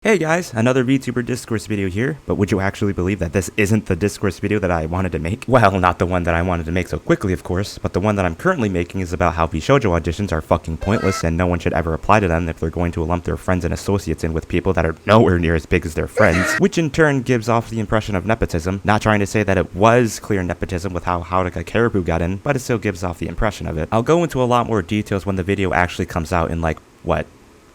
Hey guys, another Vtuber Discourse video here, but would you actually believe that this isn't the Discourse video that I wanted to make? Well, not the one that I wanted to make so quickly, of course, but the one that I'm currently making is about how Bishoujo auditions are fucking pointless and no one should ever apply to them if they're going to lump their friends and associates in with people that are nowhere near as big as their friends, which in turn gives off the impression of nepotism. Not trying to say that it was clear nepotism with how Howdaka Caribou got in, but it still gives off the impression of it. I'll go into a lot more details when the video actually comes out in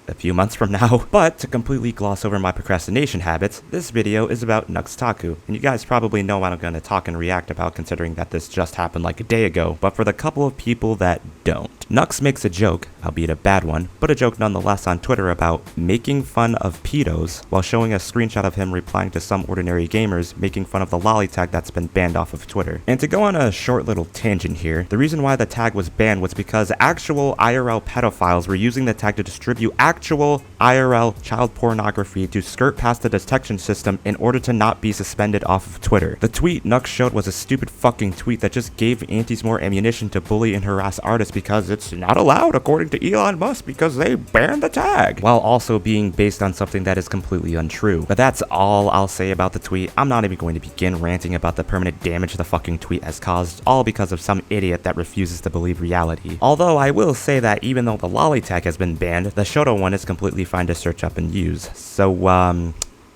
a few months from now. But to completely gloss over my procrastination habits, this video is about Nux Taku, and you guys probably know what I'm going to talk and react about considering that this just happened like a day ago, but for the couple of people that don't. Nux makes a joke, albeit a bad one, but a joke nonetheless on Twitter about making fun of pedos while showing a screenshot of him replying to some ordinary gamers making fun of the lolly tag that's been banned off of Twitter. And to go on a short little tangent here, the reason why the tag was banned was because actual IRL pedophiles were using the tag to distribute actual IRL child pornography to skirt past the detection system in order to not be suspended off of Twitter. The tweet Nux showed was a stupid fucking tweet that just gave antis more ammunition to bully and harass artists because it's not allowed according to Elon Musk because they banned the tag, while also being based on something that is completely untrue. But that's all I'll say about the tweet. I'm not even going to begin ranting about the permanent damage the fucking tweet has caused, all because of some idiot that refuses to believe reality. Although I will say that even though the lolly tag has been banned, the Shoto one is completely fine to search up and use. So,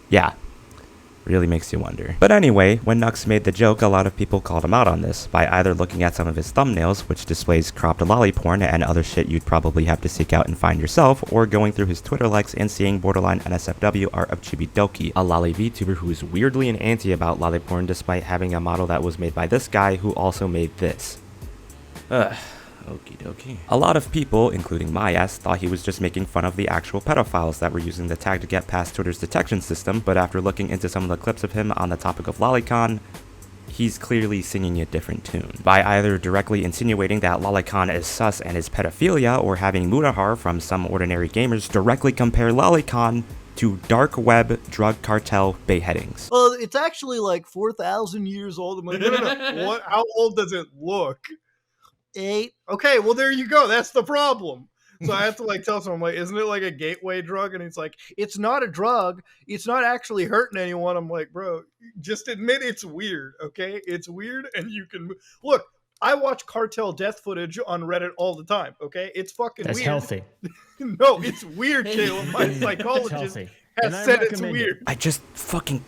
yeah. Really makes you wonder. But anyway, when Nux made the joke, a lot of people called him out on this by either looking at some of his thumbnails, which displays cropped lolly porn and other shit you'd probably have to seek out and find yourself, or going through his Twitter likes and seeing borderline NSFW art of Chibidoki, a lolly VTuber who is weirdly an anti about lolly porn despite having a model that was made by this guy who also made this. Okie dokie. A lot of people, including my ass, thought he was just making fun of the actual pedophiles that were using the tag to get past Twitter's detection system, but after looking into some of the clips of him on the topic of lolicon, he's clearly singing a different tune. By either directly insinuating that lolicon is sus and is pedophilia, or having Murahar from some ordinary gamers directly compare lolicon to dark web drug cartel beheadings. Well, it's actually like 4,000 years old. I'm like, no. What? How old does it look? 8. Okay, well there you go. That's the problem. So I have to like tell someone, like, isn't it like a gateway drug? And it's like, it's not a drug. It's not actually hurting anyone. I'm like, bro, just admit it's weird. Okay, it's weird, and you can look. I watch cartel death footage on Reddit all the time. Okay, it's fucking That's weird. Healthy. No, it's weird, Caleb. My psychologist has said it's weird. I just fucking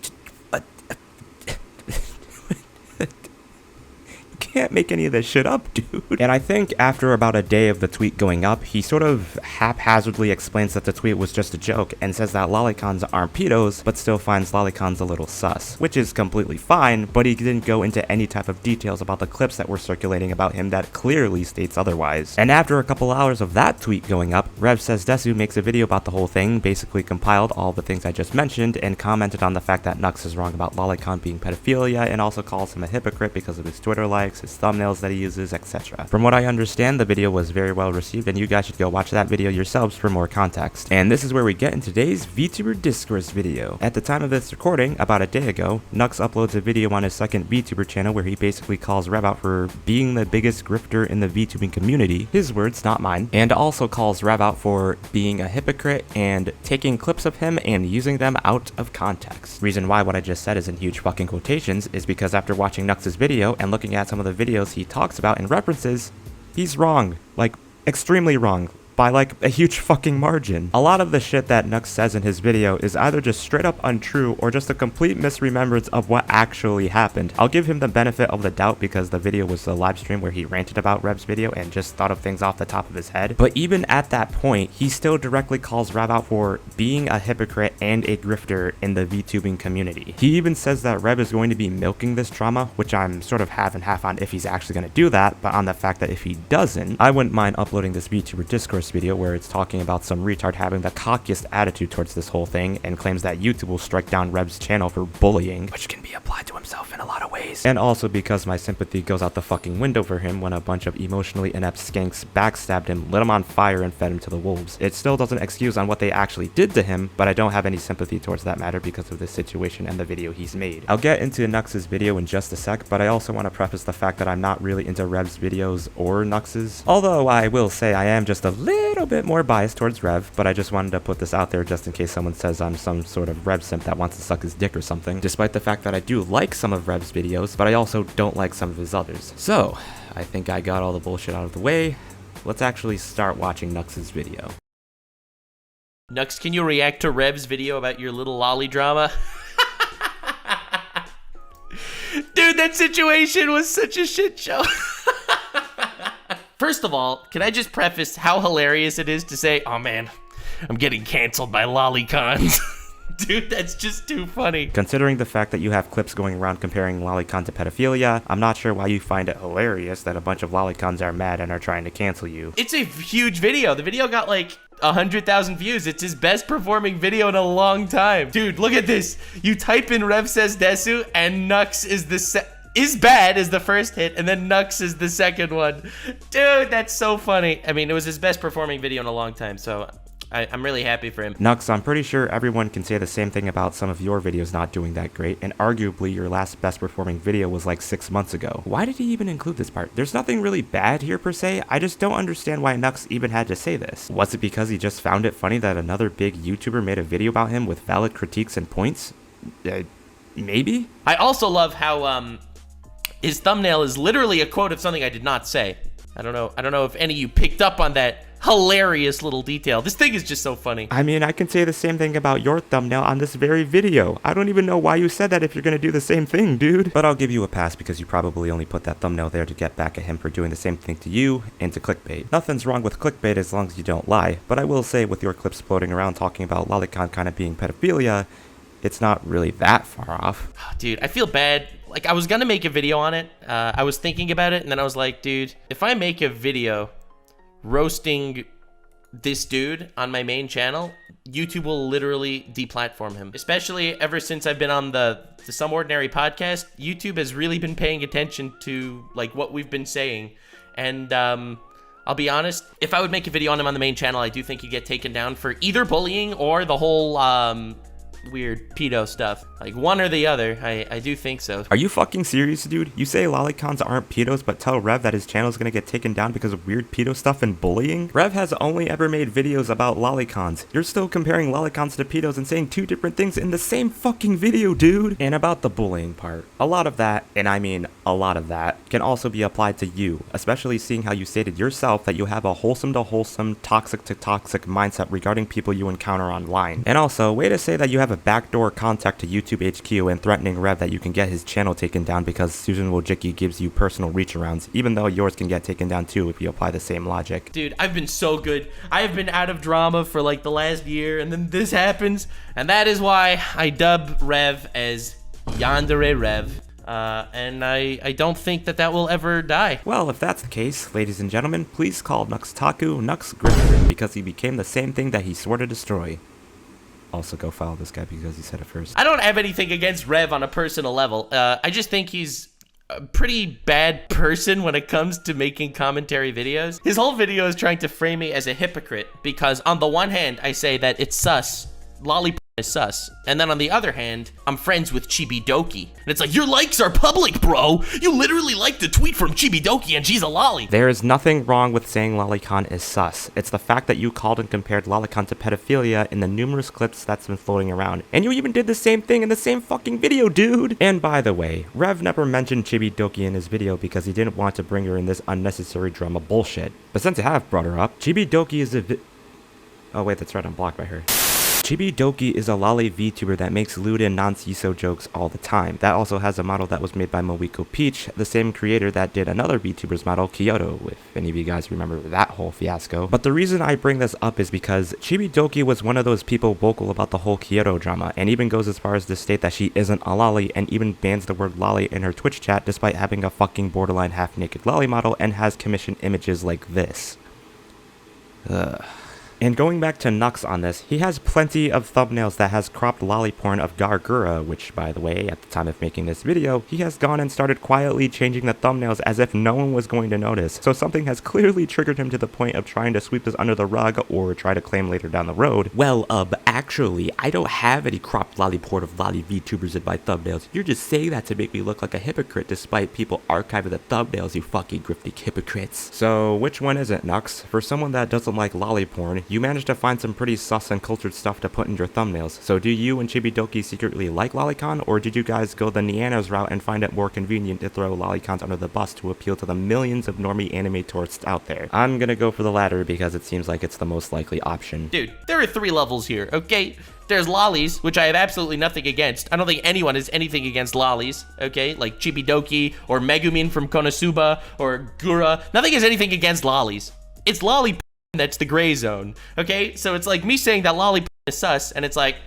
can't make any of this shit up, dude. And I think after about a day of the tweet going up, he sort of haphazardly explains that the tweet was just a joke and says that lolicons aren't pedos, but still finds lolicons a little sus, which is completely fine, but he didn't go into any type of details about the clips that were circulating about him that clearly states otherwise. And after a couple hours of that tweet going up, Rev Says Desu makes a video about the whole thing, basically compiled all the things I just mentioned, and commented on the fact that Nux is wrong about lolicon being pedophilia, and also calls him a hypocrite because of his Twitter likes, his thumbnails that he uses, etc. From what I understand, the video was very well received, and you guys should go watch that video yourselves for more context. And this is where we get in today's Vtuber Discourse video. At the time of this recording, about a day ago, Nux uploads a video on his second Vtuber channel where he basically calls Rev out for being the biggest grifter in the VTubing community, his words, not mine, and also calls Rev out for being a hypocrite and taking clips of him and using them out of context. Reason why what I just said is in huge fucking quotations is because after watching Nux's video and looking at some of the videos he talks about and references, he's wrong. Like, extremely wrong. By like a huge fucking margin. A lot of the shit that Nux says in his video is either just straight up untrue or just a complete misremembrance of what actually happened. I'll give him the benefit of the doubt because the video was a live stream where he ranted about Rev's video and just thought of things off the top of his head. But even at that point, he still directly calls Rev out for being a hypocrite and a grifter in the VTubing community. He even says that Rev is going to be milking this drama, which I'm sort of half and half on if he's actually going to do that, but on the fact that if he doesn't, I wouldn't mind uploading this Vtuber Discourse video where it's talking about some retard having the cockiest attitude towards this whole thing and claims that YouTube will strike down Rev's channel for bullying, which can be applied to himself in a lot of ways. And also because my sympathy goes out the fucking window for him when a bunch of emotionally inept skanks backstabbed him, lit him on fire, and fed him to the wolves. It still doesn't excuse on what they actually did to him, but I don't have any sympathy towards that matter because of this situation and the video he's made. I'll get into Nux's video in just a sec, but I also want to preface the fact that I'm not really into Rev's videos or Nux's, although I will say I am just a little little bit more biased towards Rev, but I just wanted to put this out there just in case someone says I'm some sort of Rev simp that wants to suck his dick or something, despite the fact that I do like some of Rev's videos, but I also don't like some of his others. So, I think I got all the bullshit out of the way. Let's actually start watching Nux's video. Nux, can you react to Rev's video about your little lolly drama? Dude, that situation was such a shit show. First of all, can I just preface how hilarious it is to say, oh man, I'm getting canceled by lolicons. Dude, that's just too funny. Considering the fact that you have clips going around comparing lolicon to pedophilia, I'm not sure why you find it hilarious that a bunch of lolicons are mad and are trying to cancel you. It's a huge video. The video got like 100,000 views. It's his best performing video in a long time. Dude, look at this. You type in Rev Says Desu and Nux is is bad is the first hit, and then Nux is the second one. Dude, that's so funny. I mean, it was his best performing video in a long time, so I'm really happy for him. Nux, I'm pretty sure everyone can say the same thing about some of your videos not doing that great, and arguably your last best performing video was like 6 months ago. Why did he even include this part? There's nothing really bad here per se, I just don't understand why Nux even had to say this. Was it because he just found it funny that another big YouTuber made a video about him with valid critiques and points? Maybe? I also love how his thumbnail is literally a quote of something I did not say. I don't know if any of you picked up on that hilarious little detail. This thing is just so funny. I mean, I can say the same thing about your thumbnail on this very video. I don't even know why you said that if you're gonna do the same thing, dude. But I'll give you a pass because you probably only put that thumbnail there to get back at him for doing the same thing to you and to clickbait. Nothing's wrong with clickbait as long as you don't lie, but I will say with your clips floating around talking about lolicon kind of being pedophilia, it's not really that far off. Dude, I feel bad. Like, I was gonna make a video on it. I was thinking about it, and then I was like, dude, if I make a video roasting this dude on my main channel, YouTube will literally deplatform him. Especially ever since I've been on the Some Ordinary podcast, YouTube has really been paying attention to, like, what we've been saying. And, I'll be honest, if I would make a video on him on the main channel, I do think he'd get taken down for either bullying or the whole, weird pedo stuff. Like, one or the other. I do think so. Are you fucking serious, dude? You say lolicons aren't pedos, but tell Rev that his channel is gonna get taken down because of weird pedo stuff and bullying? Rev has only ever made videos about lolicons. You're still comparing lolicons to pedos and saying two different things in the same fucking video, dude. And about the bullying part, a lot of that, and I mean a lot of that, can also be applied to you, especially seeing how you stated yourself that you have a wholesome to wholesome, toxic to toxic mindset regarding people you encounter online. And also, way to say that you have a backdoor contact to YouTube HQ and threatening Rev that you can get his channel taken down because Susan Wojcicki gives you personal reach arounds, even though yours can get taken down too if you apply the same logic. Dude, I've been so good. I have been out of drama for like the last year, and then this happens, and that is why I dub Rev as Yandere Rev. And I don't think that will ever die. Well, if that's the case, ladies and gentlemen, please call Nux Taku Nux Grifter because he became the same thing that he swore to destroy. Also, go follow this guy because he said it first. I don't have anything against Rev on a personal level. I just think he's a pretty bad person when it comes to making commentary videos. His whole video is trying to frame me as a hypocrite because on the one hand, I say that it's sus. Lollipop is sus. And then on the other hand, I'm friends with Chibidoki. And it's like, your likes are public, bro. You literally liked a tweet from Chibidoki and she's a lolly. There is nothing wrong with saying lolicon is sus. It's the fact that you called and compared lolicon to pedophilia in the numerous clips that's been floating around. And you even did the same thing in the same fucking video, dude. And by the way, Rev never mentioned Chibidoki in his video because he didn't want to bring her in this unnecessary drama bullshit. But since I have brought her up, Chibidoki is a oh wait, that's right, I'm blocked by her. Chibidoki is a lolly VTuber that makes lewd and non-CISO jokes all the time. That also has a model that was made by Moiko Peach, the same creator that did another VTuber's model, Kyoto, if any of you guys remember that whole fiasco. But the reason I bring this up is because Chibidoki was one of those people vocal about the whole Kyoto drama, and even goes as far as to state that she isn't a lolly, and even bans the word lolly in her Twitch chat despite having a fucking borderline half-naked lolly model and has commissioned images like this. Ugh. And going back to Nux on this, he has plenty of thumbnails that has cropped lolly porn of Gargura, which by the way, at the time of making this video, he has gone and started quietly changing the thumbnails as if no one was going to notice. So something has clearly triggered him to the point of trying to sweep this under the rug or try to claim later down the road, well, actually, I don't have any cropped lolly porn of lolly VTubers in my thumbnails. You're just saying that to make me look like a hypocrite despite people archiving the thumbnails, you fucking grifty hypocrites. So which one is it, Nux? For someone that doesn't like lolly porn, you managed to find some pretty sus and cultured stuff to put in your thumbnails. So do you and Chibidoki secretly like lolicon, or did you guys go the Neanners route and find it more convenient to throw lolicons under the bus to appeal to the millions of normie anime tourists out there? I'm gonna go for the latter because it seems like it's the most likely option. Dude, there are 3 levels here, okay? There's lollies, which I have absolutely nothing against. I don't think anyone has anything against lollies, okay? Like Chibidoki or Megumin from Konosuba or Gura. Nothing has anything against lollies. It's lolly that's the gray zone, okay? So it's like me saying that lolly is sus, and it's like,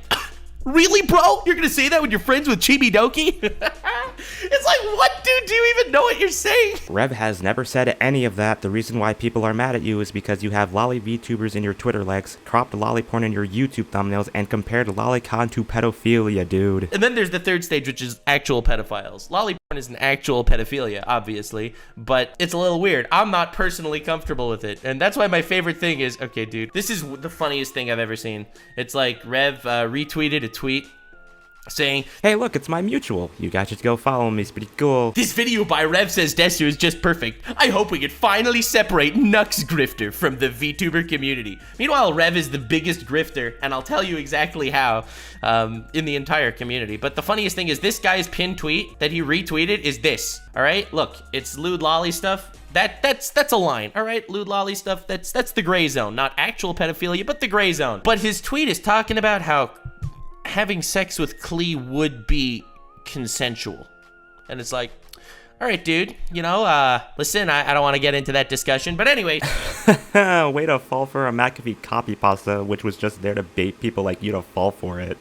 really, bro? You're gonna say that when you're friends with Chibidoki? It's like, what, dude? Do you even know what you're saying? Rev has never said any of that. The reason why people are mad at you is because you have lolly VTubers in your Twitter legs, cropped lolly porn in your YouTube thumbnails, and compared lolicon to pedophilia, dude. And then there's the third stage, which is actual pedophiles. Lolly porn is an actual pedophilia, obviously, but it's a little weird. I'm not personally comfortable with it, and that's why my favorite thing is, okay, dude, this is the funniest thing I've ever seen. It's like Rev retweeted a tweet saying, hey, look, it's my mutual. You guys should go follow me. It's pretty cool. This video by Rev Says Desu is just perfect. I hope we can finally separate Nux Grifter from the VTuber community. Meanwhile, Rev is the biggest grifter, and I'll tell you exactly how in the entire community. But the funniest thing is this guy's pinned tweet that he retweeted is this. All right, look, it's lewd lolly stuff. That's a line, all right? Lewd lolly stuff, that's the gray zone. Not actual pedophilia, but the gray zone. But his tweet is talking about how having sex with Klee would be consensual. And it's like, all right, dude, you know, listen, I don't want to get into that discussion, but anyway. Way to fall for a McAfee copy pasta, which was just there to bait people like you to fall for it.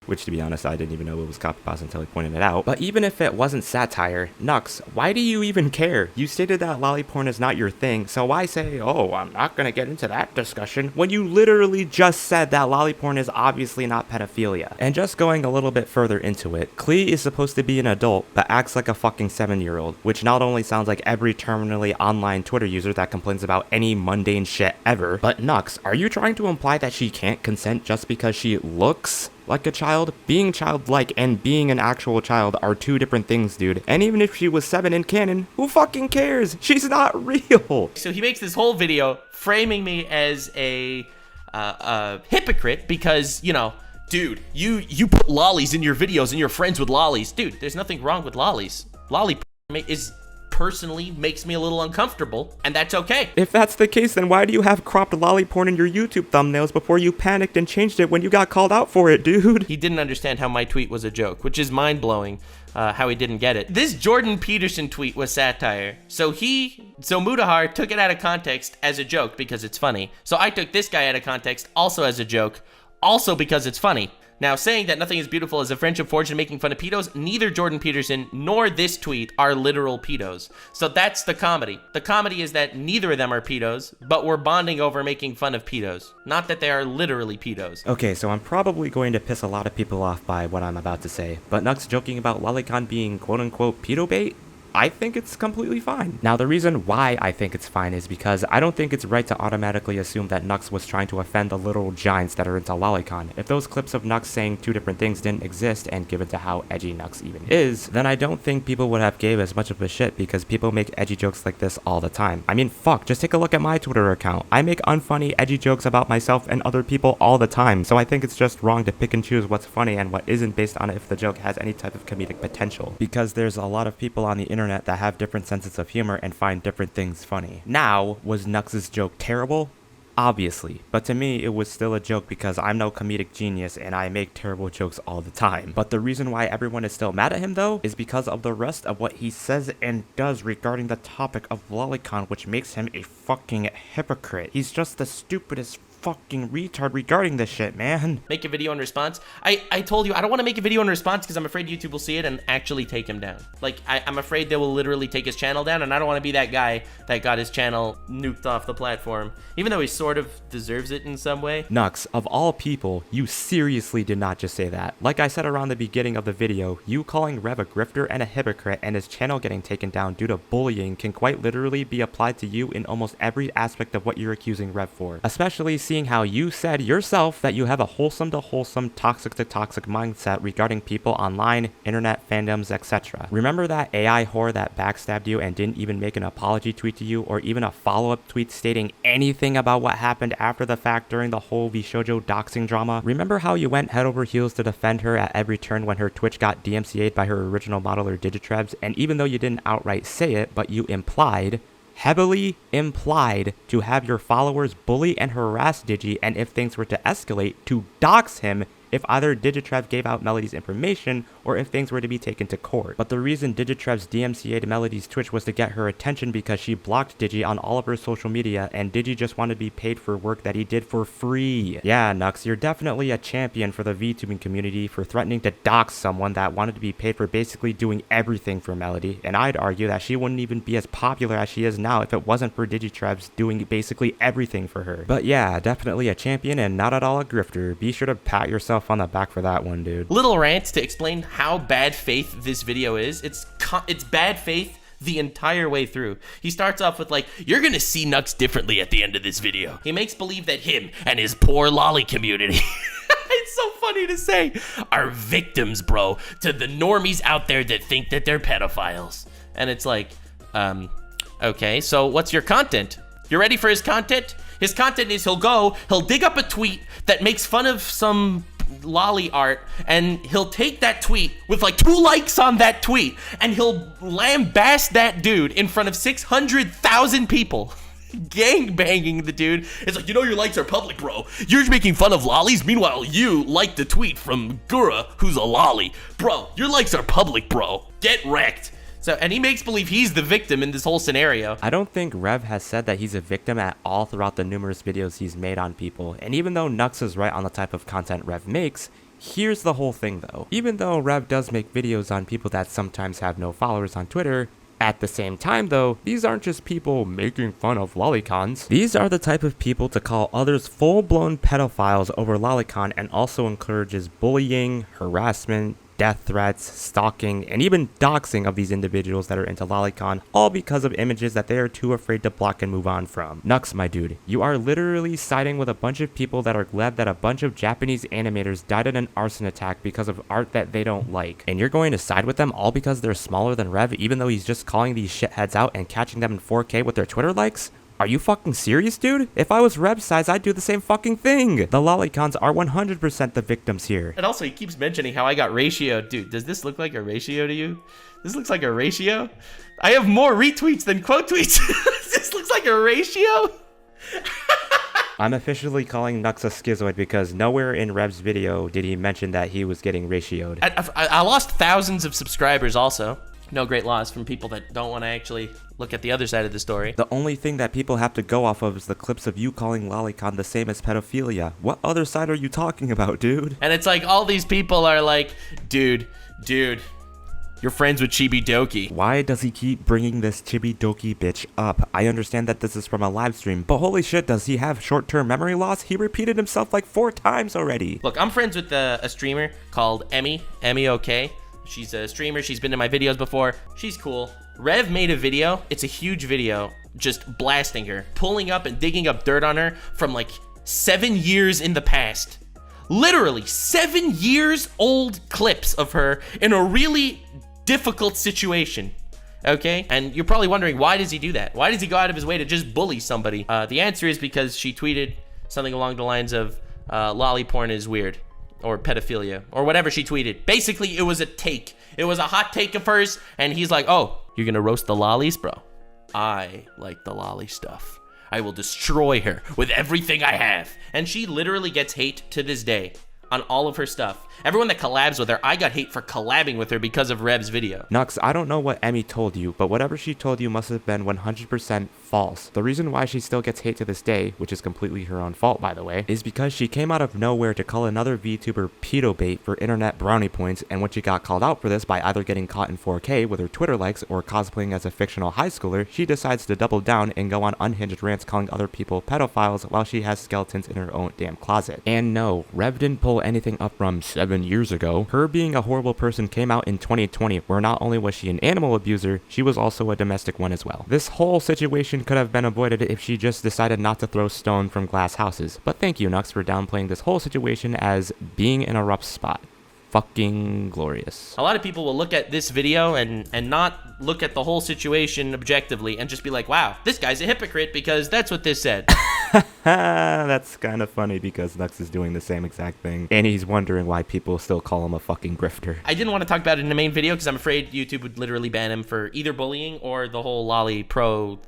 Which, to be honest, I didn't even know it was copy pasta until he pointed it out. But even if it wasn't satire, Nux, why do you even care? You stated that lolly porn is not your thing, so why say, oh, I'm not gonna get into that discussion, when you literally just said that lolly porn is obviously not pedophilia? And just going a little bit further into it, Klee is supposed to be an adult, but acts like a fucking 7-year-old, which not only sounds like every terminally online Twitter user that complains about any mundane shit ever, but Nux, are you trying to imply that she can't consent just because she looks like a child? Being childlike and being an actual child are 2 different things, dude. And even if she was 7 in canon, who fucking cares? She's not real. So he makes this whole video framing me as a hypocrite because, you know, dude, you put lollies in your videos and you're friends with lollies. Dude, there's nothing wrong with lollies. Lolly is personally makes me a little uncomfortable, and that's okay. If that's the case, then why do you have cropped lolly porn in your YouTube thumbnails before you panicked and changed it when you got called out for it, dude? He didn't understand how my tweet was a joke, which is mind-blowing, how he didn't get it. This Jordan Peterson tweet was satire. So Mudahar took it out of context as a joke because it's funny. So I took this guy out of context also as a joke, also because it's funny. Now, saying that nothing is beautiful is a friendship forged in making fun of pedos, neither Jordan Peterson nor this tweet are literal pedos. So that's the comedy. The comedy is that neither of them are pedos, but we're bonding over making fun of pedos. Not that they are literally pedos. Okay, so I'm probably going to piss a lot of people off by what I'm about to say, but Nux joking about lolicon being quote-unquote pedo bait? I think it's completely fine. Now, the reason why I think it's fine is because I don't think it's right to automatically assume that Nux was trying to offend the literal giants that are into lolicon. If those clips of Nux saying 2 different things didn't exist, and given to how edgy Nux even is, then I don't think people would have gave as much of a shit because people make edgy jokes like this all the time. I mean, fuck, just take a look at my Twitter account. I make unfunny, edgy jokes about myself and other people all the time, so I think it's just wrong to pick and choose what's funny and what isn't based on if the joke has any type of comedic potential. Because there's a lot of people on the internet that have different senses of humor and find different things funny. Now, was Nux's joke terrible? Obviously, but to me it was still a joke because I'm no comedic genius and I make terrible jokes all the time. But the reason why everyone is still mad at him though is because of the rest of what he says and does regarding the topic of lolicon, which makes him a fucking hypocrite. He's just the stupidest fucking retard regarding this shit, man. Make a video in response. I told you I don't want to make a video in response because I'm afraid YouTube will see it and actually take him down. Like, I'm afraid they will literally take his channel down, and I don't want to be that guy that got his channel nuked off the platform, even though he sort of deserves it in some way. Nux, of all people, you seriously did not just say that. Like I said around the beginning of the video, you calling Rev a grifter and a hypocrite and his channel getting taken down due to bullying can quite literally be applied to you in almost every aspect of what you're accusing Rev for. Especially seeing how you said yourself that you have a wholesome to wholesome, toxic to toxic mindset regarding people online, internet, fandoms, etc. Remember that AI whore that backstabbed you and didn't even make an apology tweet to you or even a follow-up tweet stating anything about what happened after the fact during the whole Vshoujo doxing drama? Remember how you went head over heels to defend her at every turn when her Twitch got DMCA'd by her original modeler Digitrebs, and even though you didn't outright say it, but you implied, heavily implied, to have your followers bully and harass Digi, and if things were to escalate, to dox him if either Digitrev gave out Melody's information or if things were to be taken to court. But the reason Digitrev's DMCA'd Melody's Twitch was to get her attention because she blocked Digi on all of her social media, and Digi just wanted to be paid for work that he did for free. Yeah, Nux, you're definitely a champion for the VTubing community for threatening to dox someone that wanted to be paid for basically doing everything for Melody, and I'd argue that she wouldn't even be as popular as she is now if it wasn't for Digitrevs doing basically everything for her. But yeah, definitely a champion and not at all a grifter. Be sure to pat yourself on the back for that one, dude. Little rant to explain how bad faith this video is. It's bad faith the entire way through. He starts off with like, you're gonna see Nux differently at the end of this video. He makes believe that him and his poor lolly community it's so funny to say, are victims, bro, to the normies out there that think that they're pedophiles. And it's like, okay, so what's your content? You ready for his content? His content is he'll dig up a tweet that makes fun of some lolly art, and he'll take that tweet with like 2 likes on that tweet, and he'll lambaste that dude in front of 600,000 people. Gang-banging the dude. It's like, you know your likes are public, bro. You're making fun of lollies, meanwhile you liked the tweet from Gura, who's a lolly. Bro, your likes are public, bro. Get wrecked. So, and he makes believe he's the victim in this whole scenario. I don't think Rev has said that he's a victim at all throughout the numerous videos he's made on people, and even though Nux is right on the type of content Rev makes, here's the whole thing though. Even though Rev does make videos on people that sometimes have no followers on Twitter, at the same time though, these aren't just people making fun of lolicons. These are the type of people to call others full-blown pedophiles over lolicon, and also encourages bullying, harassment, death threats, stalking, and even doxing of these individuals that are into lolicon, all because of images that they are too afraid to block and move on from. Nux, my dude, you are literally siding with a bunch of people that are glad that a bunch of Japanese animators died in an arson attack because of art that they don't like, and you're going to side with them all because they're smaller than Rev, even though he's just calling these shitheads out and catching them in 4K with their Twitter likes? Are you fucking serious, dude? If I was Rev size, I'd do the same fucking thing. The lolicons are 100% the victims here. And also, he keeps mentioning how I got ratio. Dude, does this look like a ratio to you? This looks like a ratio? I have more retweets than quote tweets. This looks like a ratio? I'm officially calling Nux a schizoid because nowhere in Rev's video did he mention that he was getting ratioed. I lost thousands of subscribers also. No great loss from people that don't want to actually look at the other side of the story. The only thing that people have to go off of is the clips of you calling lolicon the same as pedophilia. What other side are you talking about, dude? And it's like all these people are like, dude, you're friends with Chibidoki. Why does he keep bringing this Chibidoki bitch up? I understand that this is from a live stream, but holy shit, does he have short-term memory loss? He repeated himself like 4 times already. Look, I'm friends with a streamer called Emmy OK. She's a streamer. She's been in my videos before. She's cool. Rev made a video. It's a huge video just blasting her, pulling up and digging up dirt on her from like 7 years in the past. Literally 7 years old clips of her in a really difficult situation. Okay? And you're probably wondering, why does he do that? Why does he go out of his way to just bully somebody? The answer is because she tweeted something along the lines of lolly porn is weird. Or pedophilia, or whatever she tweeted. Basically, it was a take. It was a hot take of hers, and he's like, oh, you're gonna roast the lollies? Bro, I like the lolly stuff. I will destroy her with everything I have. And she literally gets hate to this day. on all of her stuff. Everyone that collabs with her, I got hate for collabing with her because of Rev's video. Nux, I don't know what Emmy told you, but whatever she told you must have been 100% false. The reason why she still gets hate to this day, which is completely her own fault by the way, is because she came out of nowhere to call another VTuber pedo bait for internet brownie points, and when she got called out for this by either getting caught in 4K with her Twitter likes or cosplaying as a fictional high schooler, she decides to double down and go on unhinged rants calling other people pedophiles while she has skeletons in her own damn closet. And no, Rev didn't pull anything up from 7 years ago. Her being a horrible person came out in 2020, where not only was she an animal abuser, she was also a domestic one as well. This whole situation could have been avoided if she just decided not to throw stone from glass houses, but thank you, Nux, for downplaying this whole situation as being in a rough spot. Fucking glorious. A lot of people will look at this video and not look at the whole situation objectively and just be like, wow, this guy's a hypocrite because that's what this said. That's kind of funny because Nux is doing the same exact thing, and he's wondering why people still call him a fucking grifter. I didn't want to talk about it in the main video because I'm afraid YouTube would literally ban him for either bullying or the whole lolly pro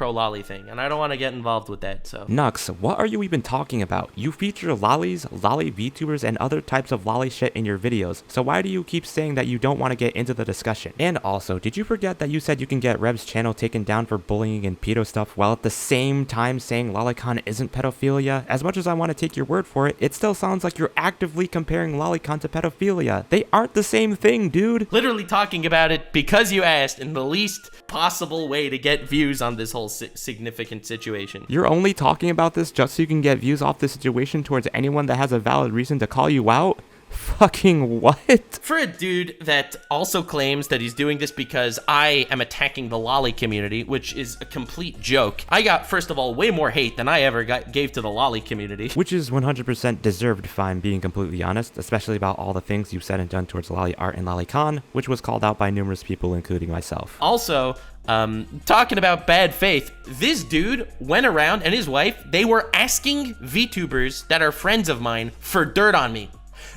lolly thing, and I don't want to get involved with that, so. Nux, what are you even talking about? You feature lollies, lolly VTubers, and other types of lolly shit in your videos, so why do you keep saying that you don't want to get into the discussion? And also, did you forget that you said you can get Rev's channel taken down for bullying and pedo stuff while at the same time saying Lolicon isn't pedophilia? As much as I want to take your word for it, it still sounds like you're actively comparing Lolicon to pedophilia. They aren't the same thing, dude. Literally talking about it because you asked in the least possible way to get views on this whole significant situation. You're only talking about this just so you can get views off the situation towards anyone that has a valid reason to call you out? Fucking what? For a dude that also claims that he's doing this because I am attacking the lolly community, which is a complete joke. I got, first of all, way more hate than I ever gave to the lolly community. Which is 100% deserved if I'm being completely honest, especially about all the things you've said and done towards lolly art and lolicon, which was called out by numerous people, including myself. Also, talking about bad faith, this dude went around and his wife, they were asking VTubers that are friends of mine for dirt on me.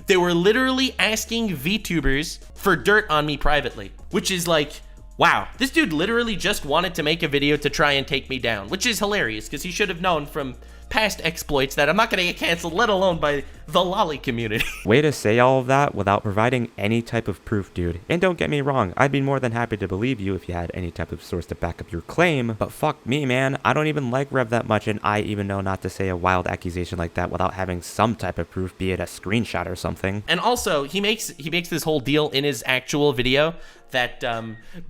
They were literally asking VTubers for dirt on me privately, which is like, wow, this dude literally just wanted to make a video to try and take me down, which is hilarious because he should have known from past exploits that I'm not gonna get canceled, let alone by the lolly community. Way to say all of that without providing any type of proof, dude. And don't get me wrong, I'd be more than happy to believe you if you had any type of source to back up your claim, but fuck me, man. I don't even like Rev that much, and I even know not to say a wild accusation like that without having some type of proof, be it a screenshot or something. And also, he makes this whole deal in his actual video that,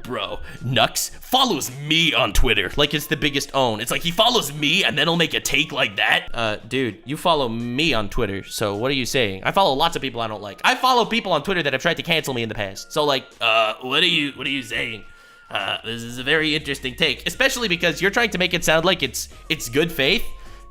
bro, Nux follows me on Twitter like it's the biggest own. It's like he follows me and then he'll make a take like that. Dude, you follow me on Twitter, so what are you saying? I follow lots of people I don't like. I follow people on Twitter that have tried to cancel me in the past. So like, what are you saying? This is a very interesting take, especially because you're trying to make it sound like it's good faith.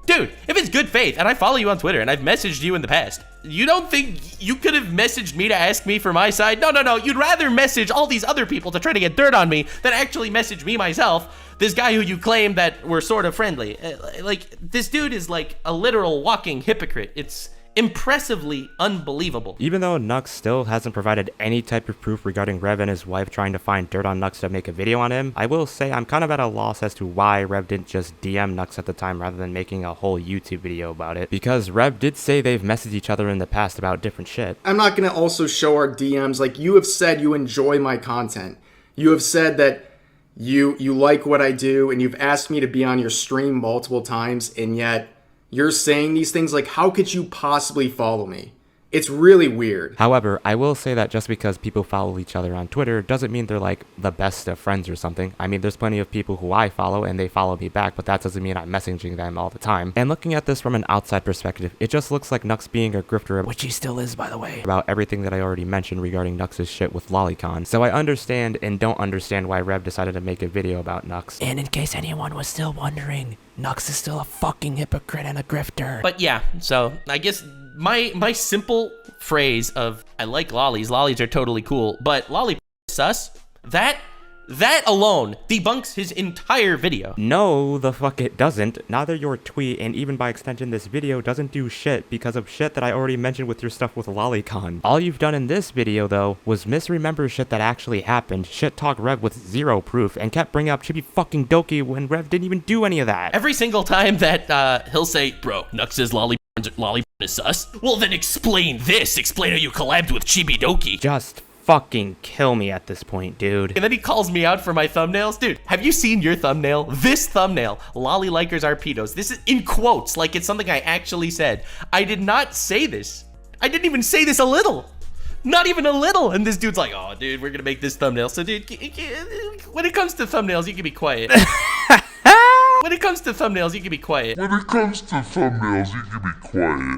Dude, if it's good faith and I follow you on Twitter and I've messaged you in the past, you don't think you could have messaged me to ask me for my side? No. You'd rather message all these other people to try to get dirt on me than actually message me myself, this guy who you claim that we're sort of friendly. Like, this dude is like a literal walking hypocrite. It's impressively unbelievable. Even though Nux still hasn't provided any type of proof regarding Rev and his wife trying to find dirt on Nux to make a video on him, I will say I'm kind of at a loss as to why Rev didn't just DM Nux at the time rather than making a whole YouTube video about it, because Rev did say they've messaged each other in the past about different shit. I'm not going to also show our DMs. Like, you have said you enjoy my content. You have said that you like what I do, and you've asked me to be on your stream multiple times, and yet you're saying these things. Like, how could you possibly follow me? It's really weird. However, I will say that just because people follow each other on Twitter doesn't mean they're like the best of friends or something. I mean, there's plenty of people who I follow and they follow me back, but that doesn't mean I'm messaging them all the time. And looking at this from an outside perspective, it just looks like Nux being a grifter, which he still is, by the way, about everything that I already mentioned regarding Nux's shit with Lolicon. So I understand and don't understand why Rev decided to make a video about Nux. And in case anyone was still wondering, Nux is still a fucking hypocrite and a grifter. But yeah, so I guess my simple phrase of I like lollies are totally cool, but lolly sus, that alone debunks his entire video. No, the fuck it doesn't. Neither your tweet and even by extension this video doesn't do shit because of shit that I already mentioned with your stuff with Lolicon. All you've done in this video though was misremember shit that actually happened, shit talk Rev with zero proof, and kept bringing up Chibi fucking Doki when Rev didn't even do any of that. Every single time that he'll say, bro, Nux says lolly is sus? Well, then explain this. Explain how you collabed with Chibidoki. Just fucking kill me at this point, dude. And then he calls me out for my thumbnails. Dude, have you seen your thumbnail? This thumbnail, Lolly Likers are pedos. This is in quotes, like it's something I actually said. I did not say this. I didn't even say this a little. Not even a little. And this dude's like, oh, dude, we're gonna make this thumbnail. So, dude, when it comes to thumbnails, you can be quiet. When it comes to thumbnails, you can be quiet.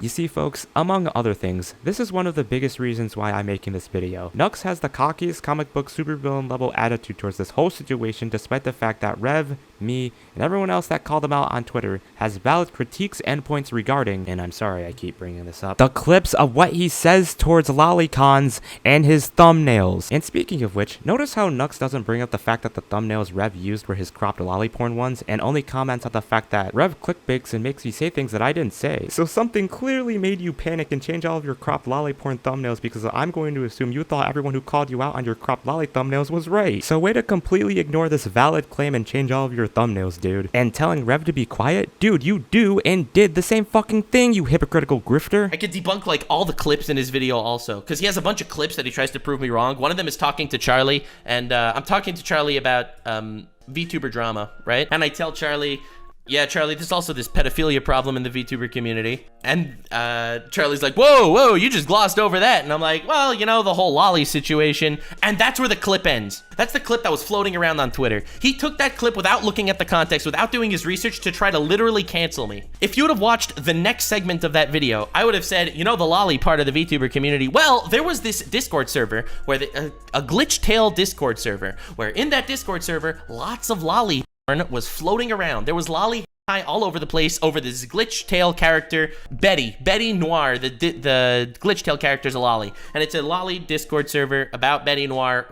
You see, folks, among other things, this is one of the biggest reasons why I'm making this video. Nux has the cockiest comic book supervillain level attitude towards this whole situation, despite the fact that Rev, me, and everyone else that called him out on Twitter has valid critiques and points regarding, and I'm sorry I keep bringing this up, the clips of what he says towards lolicons and his thumbnails. And speaking of which, notice how Nux doesn't bring up the fact that the thumbnails Rev used were his cropped lolly porn ones, and only comments on the fact that Rev clickbaits and makes me say things that I didn't say. So something clearly made you panic and change all of your cropped lolly porn thumbnails, because I'm going to assume you thought everyone who called you out on your cropped lolly thumbnails was right. So way to completely ignore this valid claim and change all of your thumbnails, dude. And telling Rev to be quiet? Dude, you do and did the same fucking thing, you hypocritical grifter. I could debunk like all the clips in his video also, because he has a bunch of clips that he tries to prove me wrong. One of them is talking to Charlie, and I'm talking to Charlie about VTuber drama, right? And I tell Charlie, yeah, Charlie, there's also this pedophilia problem in the VTuber community. And Charlie's like, whoa, you just glossed over that. And I'm like, well, you know, the whole lolly situation. And that's where the clip ends. That's the clip that was floating around on Twitter. He took that clip without looking at the context, without doing his research, to try to literally cancel me. If you would have watched the next segment of that video, I would have said, you know, the lolly part of the VTuber community. Well, there was this Discord server where a glitch tail Discord server, where in that Discord server, lots of lolly was floating around. There was lolly all over the place over this glitch tail character, Betty Noir. The glitch tail character is a lolly, and it's a lolly Discord server about Betty Noir.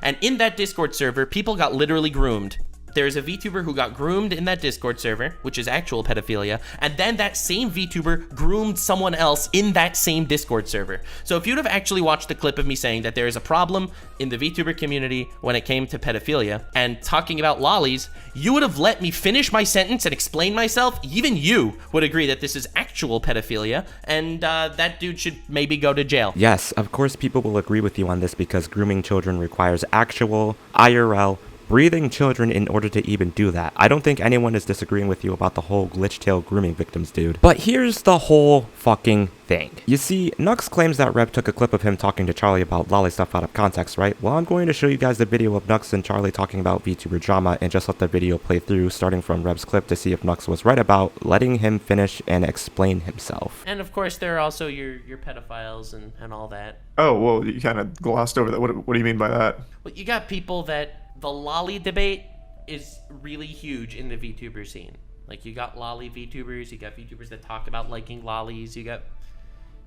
And in that Discord server, people got literally groomed. There's a VTuber who got groomed in that Discord server, which is actual pedophilia, and then that same VTuber groomed someone else in that same Discord server. So if you'd have actually watched the clip of me saying that there is a problem in the VTuber community when it came to pedophilia and talking about lollies, you would have let me finish my sentence and explain myself. Even you would agree that this is actual pedophilia, and that dude should maybe go to jail. Yes, of course people will agree with you on this, because grooming children requires actual IRL breathing children in order to even do that. I don't think anyone is disagreeing with you about the whole glitch tail grooming victims, dude. But here's the whole fucking thing. You see, Nux claims that Rev took a clip of him talking to Charlie about lolly stuff out of context, right? Well, I'm going to show you guys the video of Nux and Charlie talking about VTuber drama, and just let the video play through starting from Rev's clip to see if Nux was right about letting him finish and explain himself. And of course, there are also your pedophiles and all that. Oh, well, you kind of glossed over that. What do you mean by that? Well, you got people that the lolly debate is really huge in the VTuber scene. Like, you got lolly VTubers, you got VTubers that talk about liking lollies, you got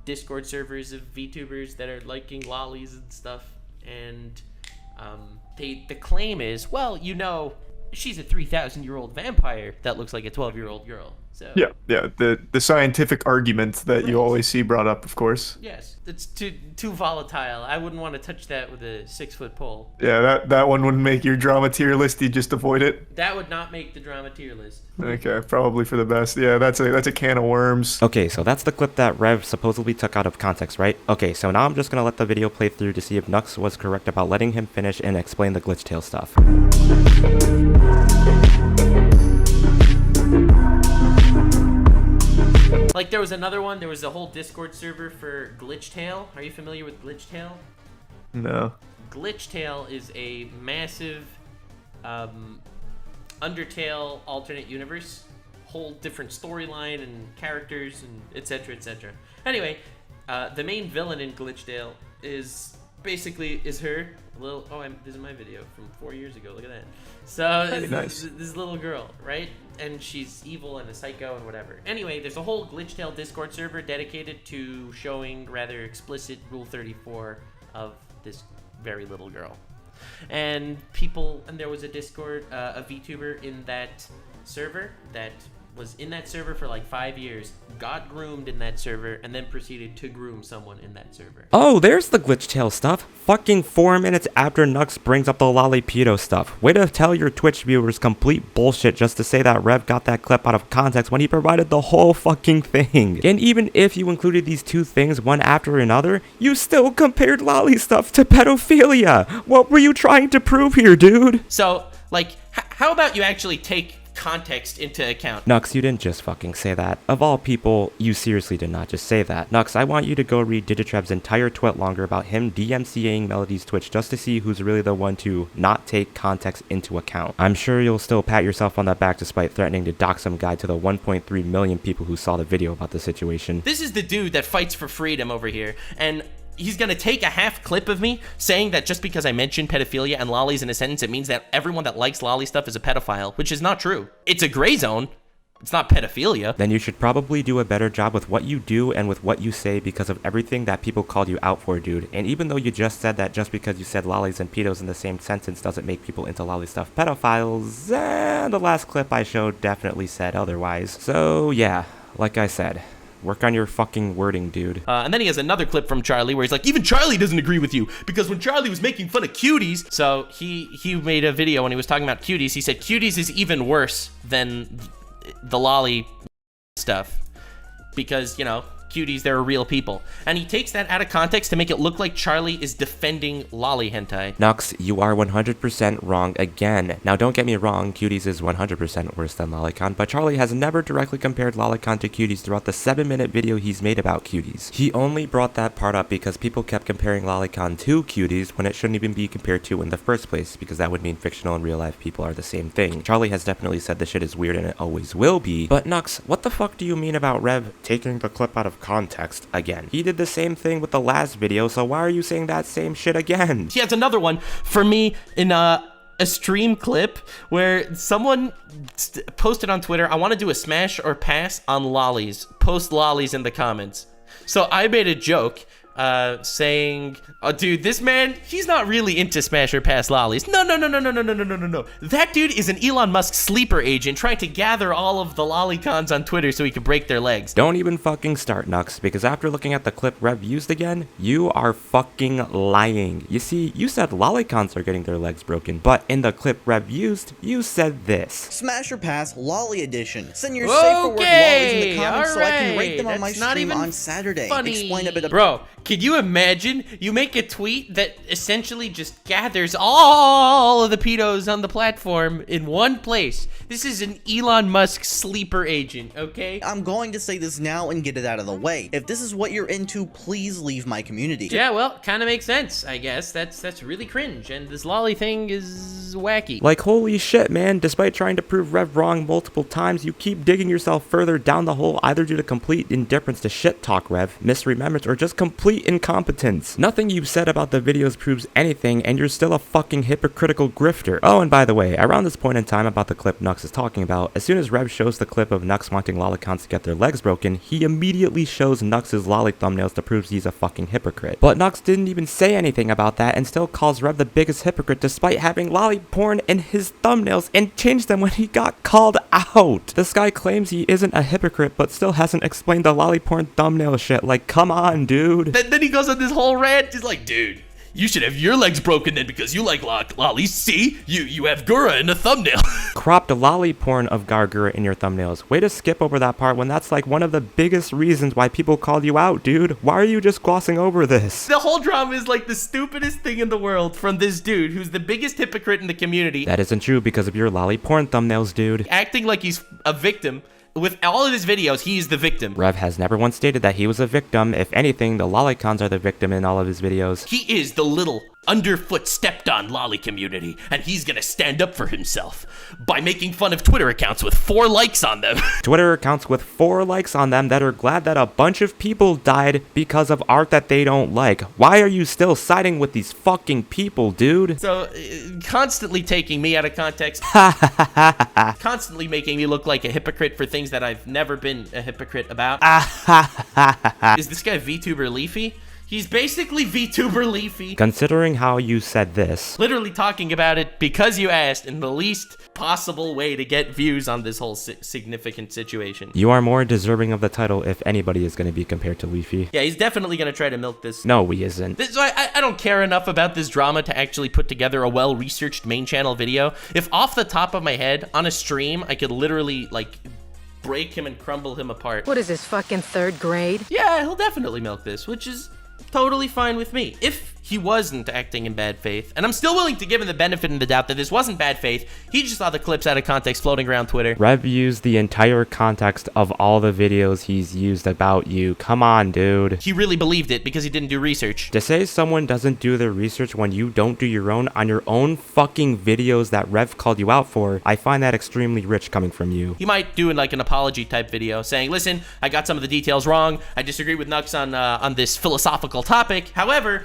Discord servers of VTubers that are liking lollies and stuff. And the claim is, well, you know, she's a 3,000-year-old vampire that looks like a 12-year-old girl. So Yeah, the scientific argument that you always see brought up, of course. yes, it's too volatile. I wouldn't want to touch that with a 6-foot pole. Yeah, that one wouldn't make your drama tier list. You just avoid it. That would not make the drama tier list. Okay, probably for the best. Yeah, that's a can of worms. Okay, so that's the clip that Rev supposedly took out of context, right? Okay, so now I'm just gonna let the video play through to see if Nux was correct about letting him finish and explain the glitch tail stuff. Like, there was another one. There was a whole Discord server for Glitchtail. Are you familiar with Glitchtail? No. Glitchtail is a massive Undertale alternate universe. Whole different storyline and characters and etc. etc. Anyway, the main villain in Glitchtail is her little. Oh, this is my video from 4 years ago. Look at that. So Hey, nice. this little girl, right? And she's evil and a psycho and whatever. Anyway, there's a whole Glitchtail Discord server dedicated to showing rather explicit Rule 34 of this very little girl. And there was a Discord, a VTuber in that server that was in that server for like 5 years, got groomed in that server, and then proceeded to groom someone in that server. Oh, there's the glitch tail stuff. Fucking 4 minutes after Nux brings up the lolly pedo stuff. Way to tell your Twitch viewers complete bullshit just to say that Rev got that clip out of context when he provided the whole fucking thing. And even if you included these two things one after another, you still compared lolly stuff to pedophilia. What were you trying to prove here, dude? So, like, how about you actually take context into account? Nux, you didn't just fucking say that. Of all people, you seriously did not just say that. Nux, I want you to go read Digitreb's entire twit longer about him DMCAing Melody's Twitch just to see who's really the one to not take context into account. I'm sure you'll still pat yourself on the back despite threatening to dox some guy to the 1.3 million people who saw the video about the situation. This is the dude that fights for freedom over here, and he's gonna take a half clip of me saying that just because I mentioned pedophilia and lollies in a sentence, it means that everyone that likes lolly stuff is a pedophile, which is not true. It's a gray zone. It's not pedophilia. Then you should probably do a better job with what you do and with what you say because of everything that people called you out for, dude. And even though you just said that just because you said lollies and pedos in the same sentence doesn't make people into lolly stuff pedophiles, the last clip I showed definitely said otherwise. So yeah, like I said, work on your fucking wording, dude. And then he has another clip from Charlie where he's like, even Charlie doesn't agree with you because when Charlie was making fun of cuties, so he made a video when he was talking about cuties. He said cuties is even worse than the lolly stuff because, you know, cuties, they're real people. And he takes that out of context to make it look like Charlie is defending lolly hentai. Nux, you are 100% wrong again. Now don't get me wrong, cuties is 100% worse than lolicon, but Charlie has never directly compared lolicon to cuties throughout the 7-minute video he's made about cuties. He only brought that part up because people kept comparing lolicon to cuties when it shouldn't even be compared to in the first place, because that would mean fictional and real life people are the same thing. Charlie has definitely said this shit is weird and it always will be, but Nux, what the fuck do you mean about Rev taking the clip out of context again? He did the same thing with the last video, so why are you saying that same shit again? He has another one for me in a stream clip where someone posted on Twitter, I want to do a smash or pass on lollies. Post lollies in the comments. So I made a joke saying, oh dude, this man, he's not really into smash or pass lollies. No. That dude is an Elon Musk sleeper agent trying to gather all of the lollicons on Twitter so he can break their legs. Don't even fucking start, Nux, because after looking at the clip Rev used again, you are fucking lying. You see, you said lollicons are getting their legs broken, but in the clip Rev used, you said this. Smash or pass lolly edition. Send your safe for work lollies in the comments so I can rate them on my stream on Saturday. Explain a bit about— Bro, can you imagine? You make a tweet that essentially just gathers all of the pedos on the platform in one place. This is an Elon Musk sleeper agent, okay? I'm going to say this now and get it out of the way. If this is what you're into, please leave my community. Yeah, well, kind of makes sense, I guess. That's really cringe, and this lolly thing is wacky. Like, holy shit, man. Despite trying to prove Rev wrong multiple times, you keep digging yourself further down the hole either due to complete indifference to shit talk Rev, misremembrance, or just complete incompetence. Nothing you've said about the videos proves anything, and you're still a fucking hypocritical grifter. Oh, and by the way, around this point in time about the clip Nux is talking about, as soon as Rev shows the clip of Nux wanting lolicons to get their legs broken, he immediately shows Nux's lolly thumbnails to prove he's a fucking hypocrite. But Nux didn't even say anything about that and still calls Rev the biggest hypocrite despite having lolly porn in his thumbnails and changed them when he got called out. This guy claims he isn't a hypocrite but still hasn't explained the lolly porn thumbnail shit. Like, come on, dude. Then he goes on this whole rant. He's like, dude, you should have your legs broken then because you like lollies. See? You have Gura in a thumbnail. Cropped lolly porn of Gargura in your thumbnails. Way to skip over that part when that's like one of the biggest reasons why people called you out, dude. Why are you just glossing over this? The whole drama is like the stupidest thing in the world from this dude who's the biggest hypocrite in the community. That isn't true because of your lolly porn thumbnails, dude. Acting like he's a victim. With all of his videos, he's the victim. Rev has never once stated that he was a victim. If anything, the lolicons are the victim in all of his videos. He is the little underfoot stepped on lolly community, and he's gonna stand up for himself by making fun of Twitter accounts with 4 likes on them. Twitter accounts with 4 likes on them that are glad that a bunch of people died because of art that they don't like. Why are you still siding with these fucking people, dude? So, constantly taking me out of context. Constantly making me look like a hypocrite for things that I've never been a hypocrite about. Is this guy Vtuber Leafy? He's basically VTuber Leafy. Considering how you said this, Literally talking about it because you asked in the least possible way to get views on this whole significant situation. you are more deserving of the title if anybody is going to be compared to Leafy. Yeah, he's definitely going to try to milk this. No, he isn't. So I don't care enough about this drama to actually put together a well-researched main channel video. If off the top of my head, on a stream, I could literally, like, break him and crumble him apart. What is this, fucking 3rd grade? Yeah, he'll definitely milk this, which is totally fine with me. If he wasn't acting in bad faith, and I'm still willing to give him the benefit of the doubt that this wasn't bad faith, he just saw the clips out of context floating around Twitter. Rev used the entire context of all the videos he's used about you. Come on, dude. He really believed it because he didn't do research. To say someone doesn't do their research when you don't do your own on your own fucking videos that Rev called you out for, I find that extremely rich coming from you. He might do like an apology type video saying, listen, I got some of the details wrong. I disagree with Nux on this philosophical topic. However,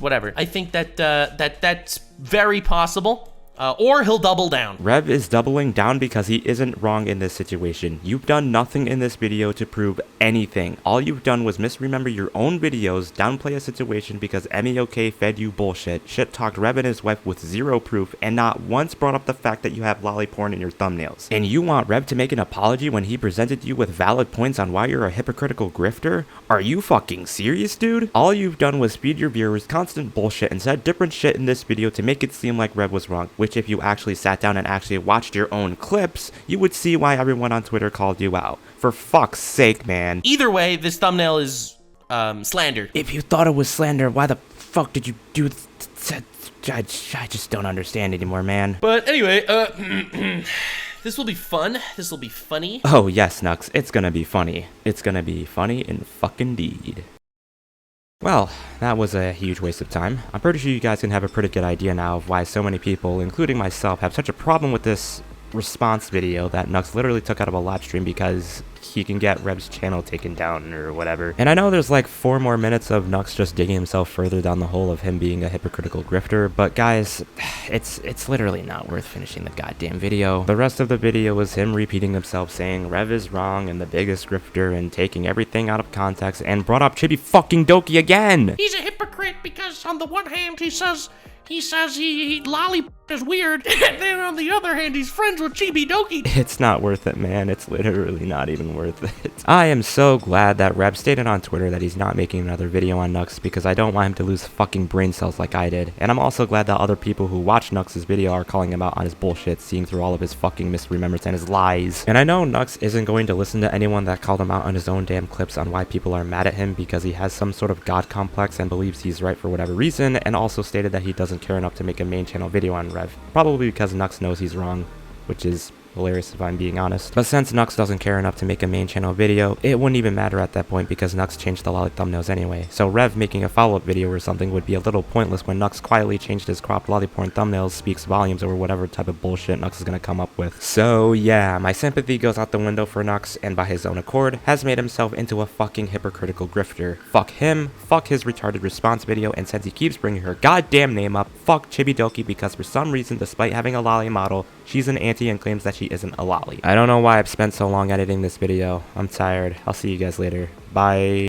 whatever. I think that that's very possible. Or he'll double down. Rev is doubling down because he isn't wrong in this situation. You've done nothing in this video to prove anything. All you've done was misremember your own videos, downplay a situation because MEOK fed you bullshit, shit-talked Rev and his wife with zero proof, and not once brought up the fact that you have lolly porn in your thumbnails. And you want Rev to make an apology when he presented you with valid points on why you're a hypocritical grifter? Are you fucking serious, dude? All you've done was feed your viewers constant bullshit and said different shit in this video to make it seem like Rev was wrong, which if you actually sat down and actually watched your own clips, you would see why everyone on Twitter called you out. For fuck's sake, man. Either way, this thumbnail is slander. If you thought it was slander, why the fuck did you do I just don't understand anymore, man. But anyway, this will be fun. This will be funny. Oh yes, Nux, it's gonna be funny. It's gonna be funny in fucking deed. Well, that was a huge waste of time. I'm pretty sure you guys can have a pretty good idea now of why so many people, including myself, have such a problem with this response video that Nux literally took out of a live stream because he can get Rev's channel taken down or whatever. And I know there's like 4 more minutes of Nux just digging himself further down the hole of him being a hypocritical grifter, but guys, it's literally not worth finishing the goddamn video. The rest of the video was him repeating himself saying Rev is wrong and the biggest grifter and taking everything out of context and brought up Chibi fucking Doki again. He's a hypocrite because on the one hand he says he lolly is weird, and then on the other hand he's friends with Chibi Doki. It's not worth it, man. It's literally not even worth it. I am so glad that Rev stated on Twitter that he's not making another video on Nux because I don't want him to lose fucking brain cells like I did. And I'm also glad that other people who watch Nux's video are calling him out on his bullshit, seeing through all of his fucking misremembers and his lies. And I know Nux isn't going to listen to anyone that called him out on his own damn clips on why people are mad at him because he has some sort of god complex and believes he's right for whatever reason, and also stated that he doesn't care enough to make a main channel video on Rev. Probably because Nux knows he's wrong, which is hilarious if I'm being honest. But since Nux doesn't care enough to make a main channel video, it wouldn't even matter at that point because Nux changed the lolly thumbnails anyway. So Rev making a follow-up video or something would be a little pointless when Nux quietly changed his cropped lolly porn thumbnails, speaks volumes over whatever type of bullshit Nux is gonna come up with. So yeah, my sympathy goes out the window for Nux, and by his own accord, has made himself into a fucking hypocritical grifter. Fuck him, fuck his retarded response video, and since he keeps bringing her goddamn name up, fuck Chibidoki because for some reason, despite having a lolly model, she's an auntie and claims that she isn't a lolly. I don't know why I've spent so long editing this video. I'm tired. I'll see you guys later. Bye.